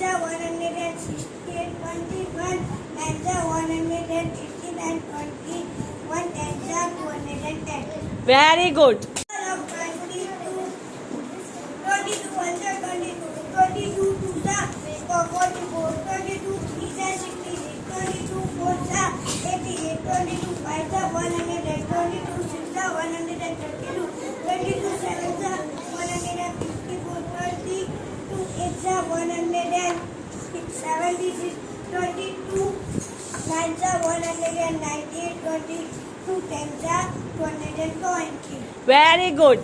are 168, 21, 9s are 116 and 21, 10s are 210. Very good. 22, 22, 1s are 22, 22, 2s are 44, 22, 3s are 66, 22, 4s are 88, 22, 5s are 100, 22, 6s are 132, 22, 7s are 154, 22, 8s are 176, 22, 9s are 198, 22, 10s are 220. Very good.